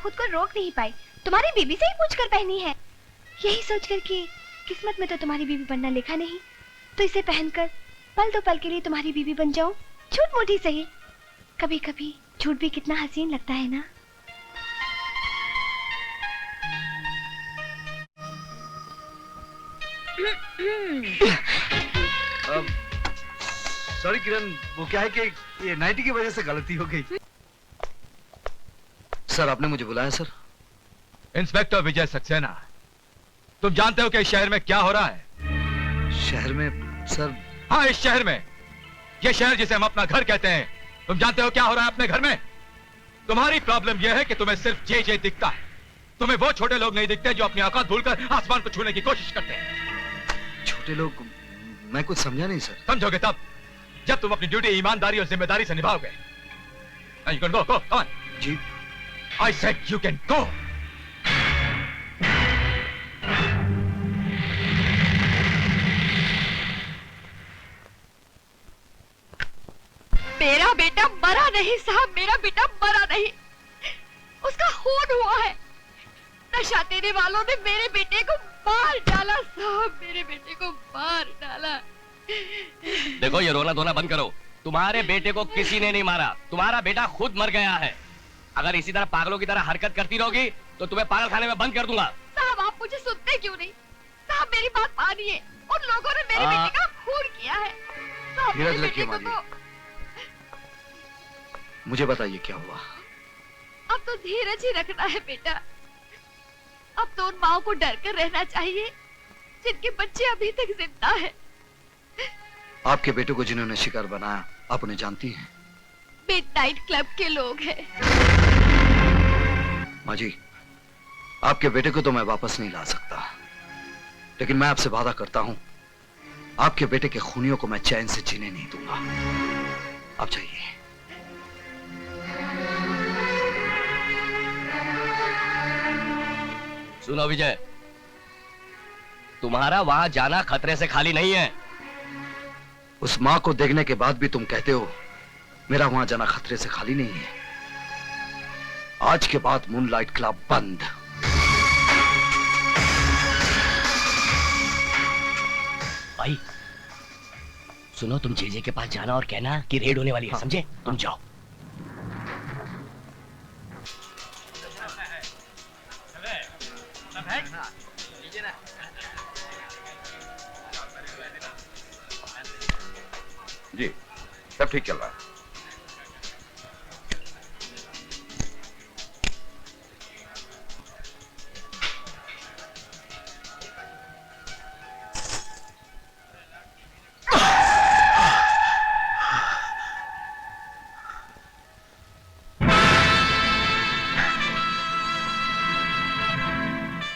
खुद को रोक नहीं पाई, तुम्हारी बीबी से ही पूछकर पहनी है। यही सोच कर कि किस्मत में तो तुम्हारी बीबी बनना लिखा नहीं, तो इसे पहनकर पल दो पल के लिए तुम्हारी बीबी बन जाऊं, झूठ मूठी सही। कभी कभी झूठ भी कितना हसीन लगता है ना। सॉरी किरण, वो क्या है कि ये नाइटी की वजह से गलती हो गई। सर आपने मुझे बुलाया सर। इंस्पेक्टर विजय सक्सेना, तुम जानते हो कि इस शहर में क्या हो रहा है? शहर में सर? हाँ, इस शहर में, ये शहर जिसे हम अपना घर कहते हैं, तुम जानते हो क्या हो रहा है अपने घर में? तुम्हारी प्रॉब्लम यह है कि तुम्हें सिर्फ जे दिखता है। तुम्हें वो छोटे लोग नहीं दिखते जो अपनी औकात भूलकर आसमान को छूने की कोशिश करते हैं। छोटे लोग? मैं कुछ समझा नहीं सर। समझोगे तब जब तुम अपनी ड्यूटी ईमानदारी और जिम्मेदारी से निभाओगे। Now you can go, come on. Ji. I said you can go. मेरा बेटा मरा नहीं साहब, मेरा बेटा मरा नहीं, उसका खून हुआ है। नशा देने वालों ने मेरे बेटे को मार डाला साहब, मेरे बेटे को मार डाला। देखो ये रोना धोना बंद करो। तुम्हारे बेटे को किसी ने नहीं मारा, तुम्हारा बेटा खुद मर गया है। अगर इसी तरह पागलों की तरह हरकत करती रहोगी तो तुम्हें पागल खाने में बंद कर दूंगा। साहब आप मुझे सुनते क्यों नहीं? साहब मेरी बात मानिए, उन लोगों ने मेरे बेटे का खून किया है। साहब मेरे बेटे को तो... मुझे बताइए क्या हुआ? अब तो धीरज ही रखना है बेटा। अब तो उन माओ को डर कर रहना चाहिए जिनके बच्चे अभी तक जिंदा है। आपके बेटे को जिन्होंने शिकार बनाया आप उन्हें जानती हैं? मिडनाइट क्लब के लोग हैं। माँ जी, आपके बेटे को तो मैं वापस नहीं ला सकता, लेकिन मैं आपसे वादा करता हूं आपके बेटे के खूनियों को मैं चैन से जीने नहीं दूंगा। आप जाइए। सुनो विजय, तुम्हारा वहां जाना खतरे से खाली नहीं है। उस मां को देखने के बाद भी तुम कहते हो मेरा वहां जाना खतरे से खाली नहीं है। आज के बाद मूनलाइट क्लब बंद। भाई सुनो, तुम जेजे के पास जाना और कहना कि रेड होने वाली है। हाँ। समझे? तुम जाओ। जी सब ठीक चल रहा है।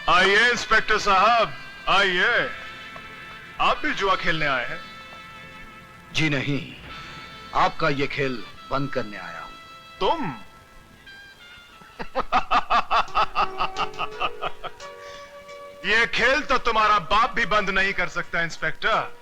आइए इंस्पेक्टर साहब, आइए। आप भी जुआ खेलने आए हैं? जी नहीं, आपका ये खेल बंद करने आया हूं। तुम? ये खेल तो तुम्हारा बाप भी बंद नहीं कर सकता इंस्पेक्टर।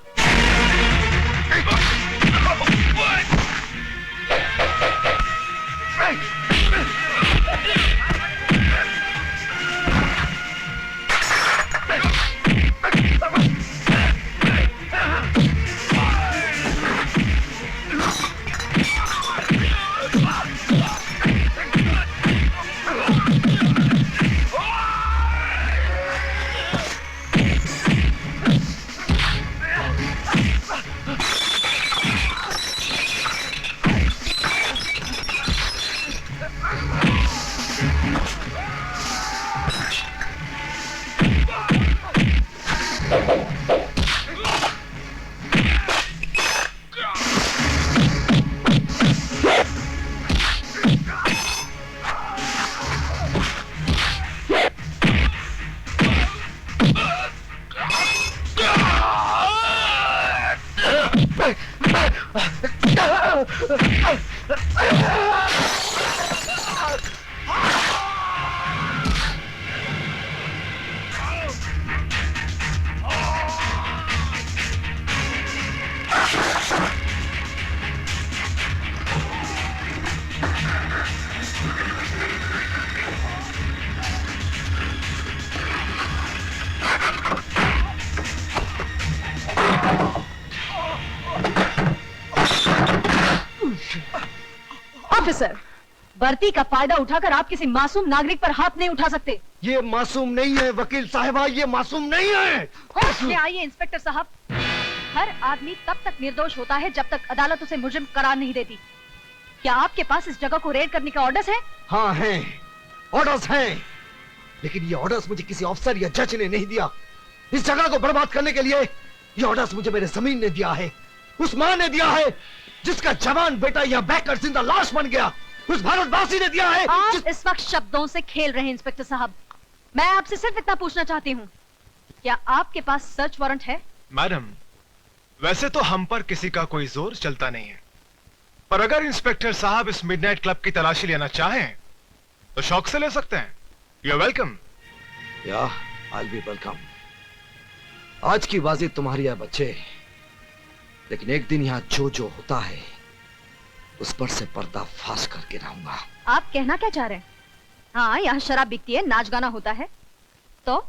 ऑफिसर, वर्दी का फायदा उठाकर आप किसी मासूम नागरिक पर हाथ नहीं उठा सकते। ये मासूम नहीं है वकील साहिबा, ये मासूम नहीं है। होश में आइए इंस्पेक्टर साहब। हर आदमी तब तक निर्दोष होता है जब तक अदालत उसे मुजरिम करार नहीं देती। क्या आपके पास इस जगह को रेड करने का ऑर्डर्स है? हाँ हैं, ऑर्डर्स हैं, लेकिन ये ऑर्डर्स मुझे किसी अफसर या जज ने नहीं दिया। इस जगह को बर्बाद करने के लिए ये ऑर्डर्स मुझे मेरे जमीन ने दिया है, उस मां ने दिया है जिसका जवान बेटा यहाँ बहकर जिंदा लाश बन गया, उस भारतवासी ने दिया है। आप इस वक्त शब्दों से खेल रहे हैं इंस्पेक्टर साहब। मैं आपसे सिर्फ इतना पूछना चाहती हूँ, क्या आपके पास सर्च वारंट है? मैडम, वैसे तो हम पर किसी का कोई जोर चलता नहीं है, पर अगर इंस्पेक्टर साहब इस मिडनाइट क्लब की तलाशी लेना चाहें तो शौक से ले सकते हैं। You are welcome. या आई बी वेलकम। आज की बाजी तुम्हारी है बच्चे, लेकिन एक दिन यहाँ जो जो होता है उस पर से पर्दा फाश करके रहूंगा। आप कहना क्या चाह रहे हैं? हाँ, यहाँ शराब बिकती है, नाच गाना होता है, तो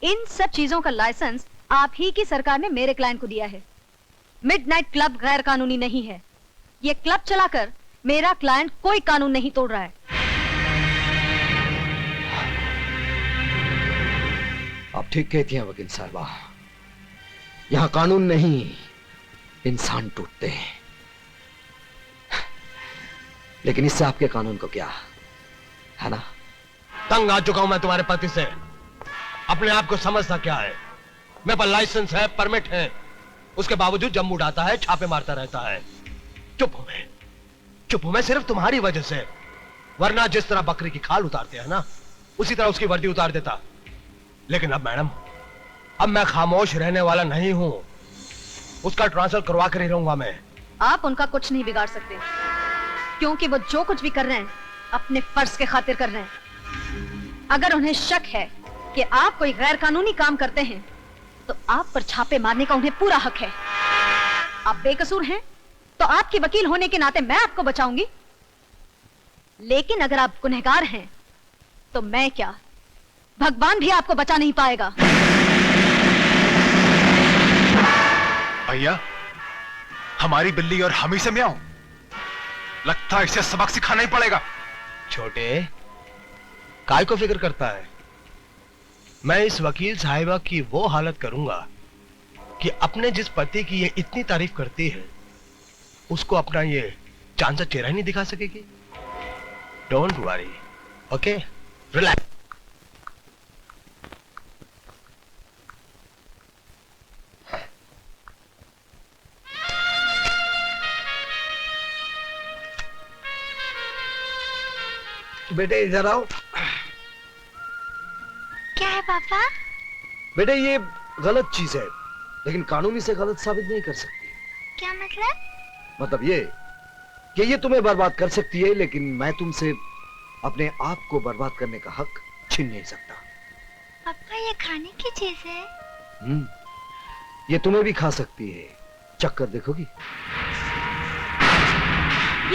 इन सब चीजों का लाइसेंस आप ही की सरकार ने मेरे क्लाइंट को दिया है। मिडनाइट क्लब गैर कानूनी नहीं है। ये क्लब चलाकर मेरा क्लाइंट कोई कानून नहीं तोड़ रहा है। आप ठीक कहती हैं वकील साहबा, यहाँ कानून नहीं इंसान टूटते हैं, लेकिन इससे आपके कानून को क्या है ना? तंग आ चुका हूं मैं तुम्हारे पति से। अपने आप को समझता क्या है? मेरे पास लाइसेंस है, परमिट है, उसके बावजूद जम उड़ाता है, छापे मारता रहता है। चुप हूं मैं सिर्फ तुम्हारी वजह से, वरना जिस तरह बकरी की खाल उतारते हैं ना, उसी तरह उसकी वर्दी उतार देता। लेकिन अब मैडम, अब मैं खामोश रहने वाला नहीं हूं, उसका ट्रांसफर करवा कर ही रहूंगा मैं। आप उनका कुछ नहीं बिगाड़ सकते, क्योंकि वो जो कुछ भी कर रहे हैं अपने फर्ज के खातिर कर रहे हैं। अगर उन्हें शक है कि आप कोई गैर कानूनी काम करते हैं तो आप पर छापे मारने का उन्हें पूरा हक है। आप बेकसूर हैं तो आपकी वकील होने के नाते मैं आपको बचाऊंगी, लेकिन अगर आप गुनहगार हैं तो मैं क्या, भगवान भी आपको बचा नहीं पाएगा। भैया, हमारी बिल्ली और हम ही से म्याऊं, लगता है इसे सबक सिखाना ही पड़ेगा। छोटे, काय को फिक्र करता है? मैं इस वकील साहिबा की वो हालत करूंगा कि अपने जिस पति की ये इतनी तारीफ करती है उसको अपना ये चांद सा चेहरा ही नहीं दिखा सकेगी। Don't worry, okay, relax. बेटे इधर आओ। क्या है पापा? बेटे ये गलत चीज है, लेकिन कानूनी से गलत साबित नहीं कर सकती। क्या मतलब? मतलब ये कि ये तुम्हें बर्बाद कर सकती है, लेकिन मैं तुमसे अपने आप को बर्बाद करने का हक छीन नहीं सकता। पापा ये खाने की चीज है। ये तुम्हें भी खा सकती है, चक्कर देखोगी?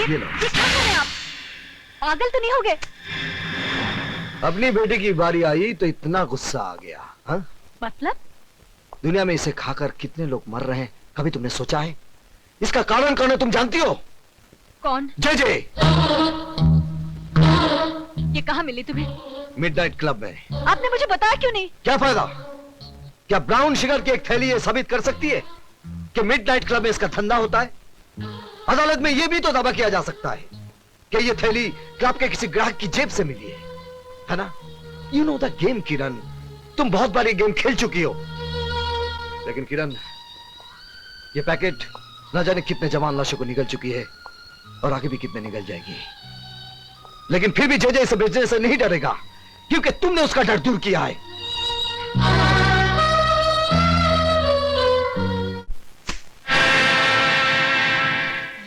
ये लो। क्या कर रहे हैं आप? पागल तो नहीं हो गए? अपनी बेटे की बारी आई तो इतना गुस्सा आ गया। हाँ? मतलब? दुनिया में इसे खाकर कितने लोग मर रहे हैं, कभी तुमने सोचा है? इसका कारण कौन है तुम जानती हो? कौन? जे। ये कहाँ मिली तुम्हें? मिडनाइट क्लब में। आपने मुझे बताया क्यों नहीं? क्या फायदा? क्या ब्राउन शुगर की एक थैली ये साबित कर सकती है कि मिडनाइट क्लब में इसका धंधा होता है? अदालत में यह भी तो दावा किया जा सकता है कि ये थैली क्लब के किसी ग्राहक की जेब से मिली है ना? यू नो द गेम किरण, तुम बहुत बार ये गेम खेल चुकी हो। लेकिन किरण, ये पैकेट न जाने कितने जवान लाशों को निगल चुकी है और आगे भी कितने निगल जाएगी, लेकिन फिर भी जे इसे बेचने से नहीं डरेगा, क्योंकि तुमने उसका डर दूर किया है।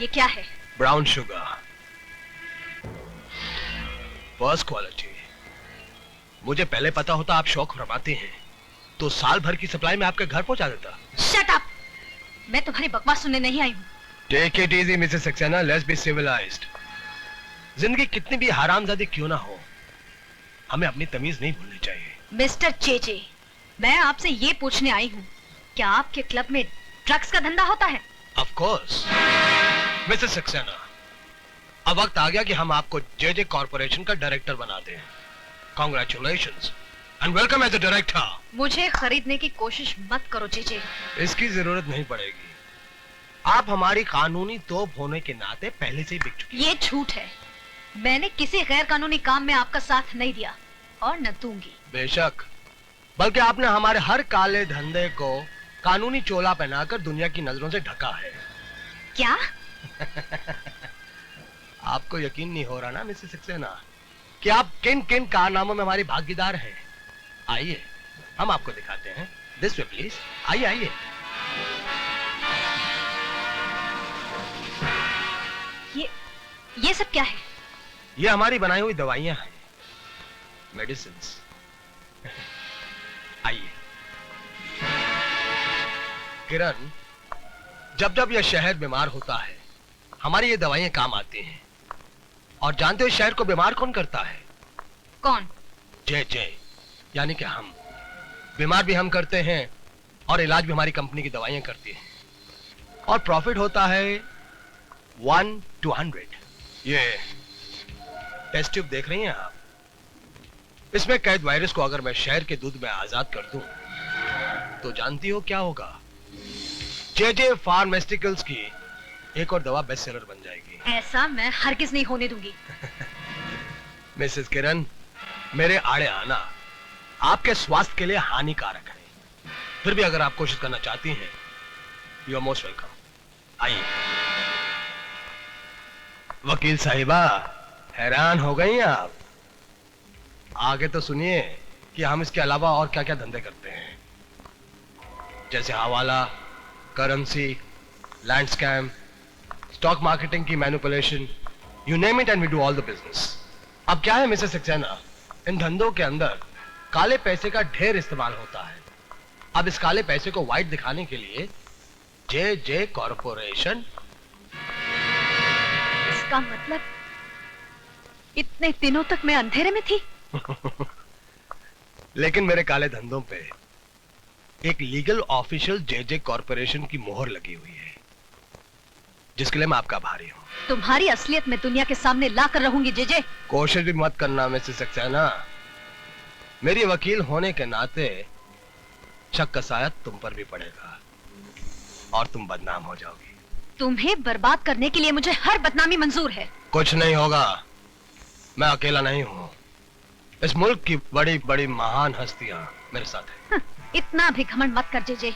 ये क्या है? Brown sugar, first quality. मुझे पहले पता होता आप शौक फरमाते हैं तो साल भर की सप्लाई में आपके घर पहुंचा देता। Shut up! मैं तुम्हारी बकवास सुनने नहीं आई हूँ। Take it easy Mrs Saxena, let's be civilized. जिंदगी कितनी भी हरामजादी क्यों ना हो, हमें अपनी तमीज नहीं भूलनी चाहिए। मिस्टर चेचे, मैं आपसे ये पूछने आई हूँ, क्या आपके क्लब में ड्रग्स का धंधा होता है? ऑफ कोर्स मिसेस सक्सेना, अब वक्त आ गया कि हम आपको जेजे कॉर्पोरेशन का डायरेक्टर बना दें। Congratulations and welcome as a director. मुझे खरीदने की कोशिश मत करो जीजे। इसकी जरूरत नहीं पड़ेगी। आप हमारी कानूनी तोप होने के नाते पहले से ही बिक चुकी। ये झूठ है। मैंने किसी गैर कानूनी काम में आपका साथ नहीं दिया और न दूंगी। बेशक, बल्कि आपने हमारे हर काले धंधे को कानूनी चोला पहनाकर दुनिया की नजरों से ढका है। क्या? आपको यकीन नहीं हो रहा ना मिसेस सक्सेना कि आप किन किन कारनामों में हमारी भागीदार हैं। आइए हम आपको दिखाते हैं। This way please. आइए आइए। ये सब क्या है? ये हमारी बनाई हुई दवाइयां हैं, मेडिसिन्स। आइए। किरण, जब जब यह शहर बीमार होता है हमारी ये दवाइयां काम आती हैं। और जानते हो शहर को बीमार कौन करता है? कौन? जय जय, यानी कि हम। बीमार भी हम करते हैं और इलाज भी हमारी कंपनी की दवाइयां करती हैं। और प्रॉफिट होता है 1 to 100। ये टेस्ट ट्यूब देख रही हैं आप? इसमें कैद वायरस को अगर मैं शहर के दूध में आजाद कर दूं तो जानती हो क्या होगा? जेजे फार्मास्यूटिकल्स की एक और दवा बेस्ट सेलर बन जाएगी। ऐसा मैं हरगिज नहीं होने दूंगी। मिसेस किरण, मेरे आड़े आना आपके स्वास्थ्य के लिए हानिकारक है। फिर भी अगर आप कोशिश करना चाहती हैं, यू आर मोस्ट वेलकम। आइए। वकील साहिबा, हैरान हो गई आप? आगे तो सुनिए कि हम इसके अलावा और क्या क्या धंधे करते हैं, जैसे हवाला, currency, land scam, stock marketing की manipulation, you name it and we do all the business. अब क्या है मिसेस सक्सेना, इन धंधों के अंदर काले पैसे का ढेर इस्तेमाल होता है। अब इस काले पैसे को व्हाइट दिखाने के लिए जे कॉर्पोरेशन। इसका मतलब इतने दिनों तक मैं अंधेरे में थी। लेकिन मेरे काले धंधों पे एक लीगल ऑफिशियल जे कॉर्पोरेशन की मोहर लगी हुई है, जिसके लिए मैं आपका आभारी हूं। तुम्हारी असलियत में दुनिया के सामने ला कर रहूंगी जेजे। कोशिश भी मत करना मिसेस सक्सेना। मेरी वकील होने के नाते शक का साया तुम पर भी पड़ेगा और तुम बदनाम हो जाओगी। तुम्हें बर्बाद करने के लिए मुझे हर बदनामी मंजूर है। कुछ नहीं होगा, मैं अकेला नहीं हूं। इस मुल्क की बड़ी बड़ी महान हस्तियां मेरे साथ हैं। इतना भी घमंड मत कर जेजे,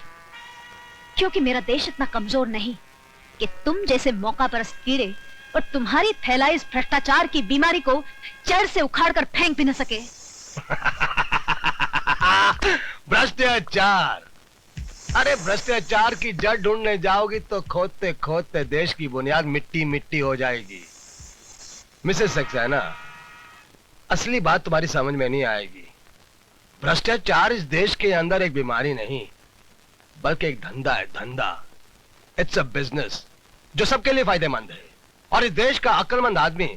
क्योंकि मेरा देश इतना कमजोर नहीं कि तुम जैसे मौका परस्त कीड़े और तुम्हारी फैलाई इस भ्रष्टाचार की बीमारी को जड़ से उखाड़ कर फेंक भी न सके। भ्रष्टाचार? अरे भ्रष्टाचार की जड़ ढूंढने जाओगी तो खोदते खोदते देश की बुनियाद मिट्टी मिट्टी हो जाएगी। मिसेस सक्सेना, असली बात तुम्हारी समझ में नहीं आएगी। भ्रष्टाचार इस देश के अंदर एक बीमारी नहीं, बल्कि एक धंधा है, धंधा। इट्स अ बिजनेस जो सबके लिए फायदेमंद है, और इस देश का अक्लमंद आदमी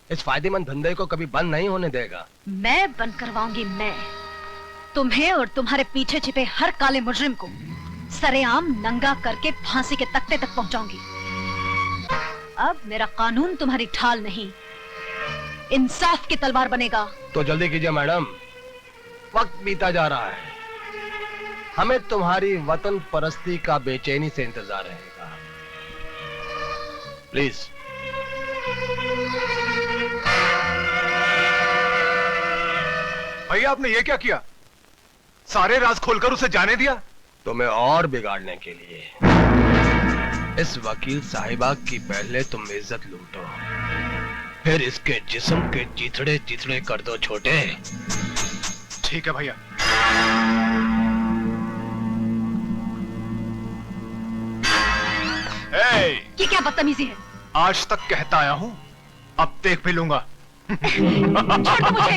इस फायदेमंद धंधे को कभी बंद नहीं होने देगा। मैं बंद करवाऊंगी। मैं तुम्हें और तुम्हारे पीछे छिपे हर काले मुजरिम को सरेआम नंगा करके फांसी के तख्ते तक पहुंचाऊंगी। अब मेरा कानून तुम्हारी ढाल नहीं, इंसाफ की तलवार बनेगा। तो जल्दी कीजिए मैडम, वक्त बीता जा रहा है। हमें तुम्हारी वतन परस्ती का बेचैनी से इंतजार रहेगा। प्लीज। भैया, आपने ये क्या किया? सारे राज खोलकर उसे जाने दिया? तुम्हें और बिगाड़ने के लिए। इस वकील साहिबा की पहले तुम इज्जत लूटो, फिर इसके जिस्म के चिथड़े चिथड़े कर दो छोटे। ठीक है भैया। ये क्या बदतमीजी है? आज तक कहता आया हूं, अब देख भी लूंगा। छोड़ दो मुझे।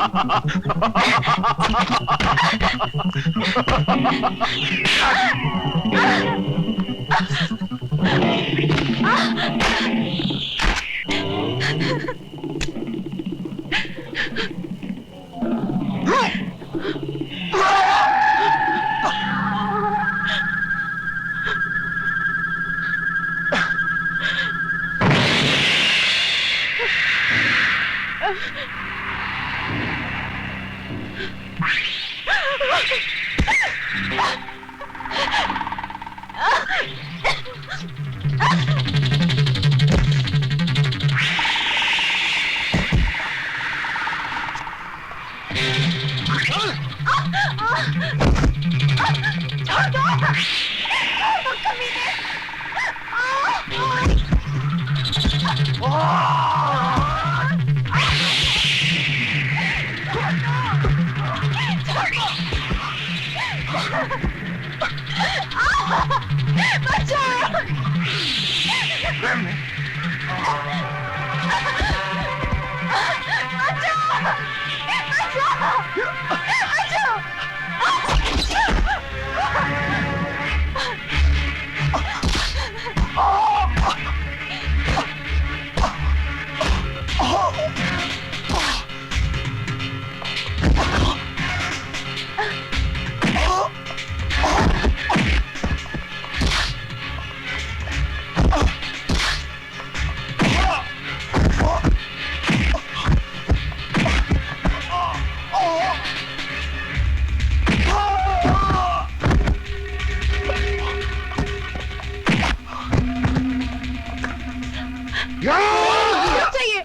चाहिए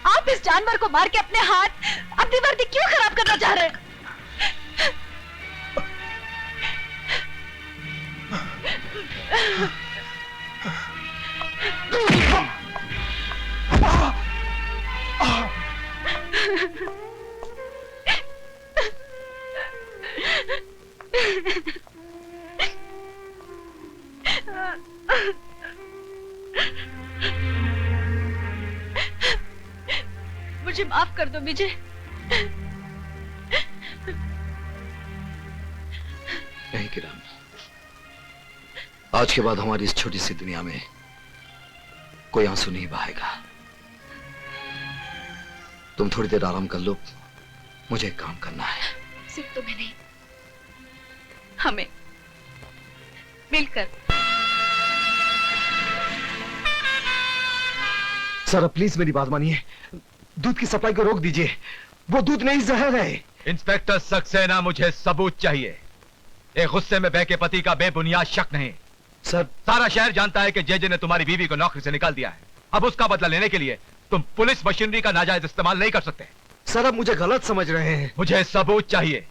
आप इस जानवर को मार के अपने हाथ अपनी वर्दी क्यों खराब करना चाह रहे हैं? मुझे माफ कर दो विजय। नहीं किरण, आज के बाद हमारी इस छोटी सी दुनिया में कोई आंसू नहीं बहाएगा। तुम थोड़ी देर आराम कर लो, मुझे एक काम करना है। सिर्फ तुम्हें नहीं, हमें मिलकर। सर प्लीज मेरी बात मानिए, दूध की सप्लाई को रोक दीजिए। वो दूध नहीं जहर है। इंस्पेक्टर सक्सेना, मुझे सबूत चाहिए। एक गुस्से में बहके पति का बेबुनियाद शक नहीं। सर सारा शहर जानता है कि जेजे ने तुम्हारी बीवी को नौकरी से निकाल दिया है। अब उसका बदला लेने के लिए तुम पुलिस मशीनरी का नाजायज इस्तेमाल नहीं कर सकते। सर आप मुझे गलत समझ रहे हैं। मुझे सबूत चाहिए।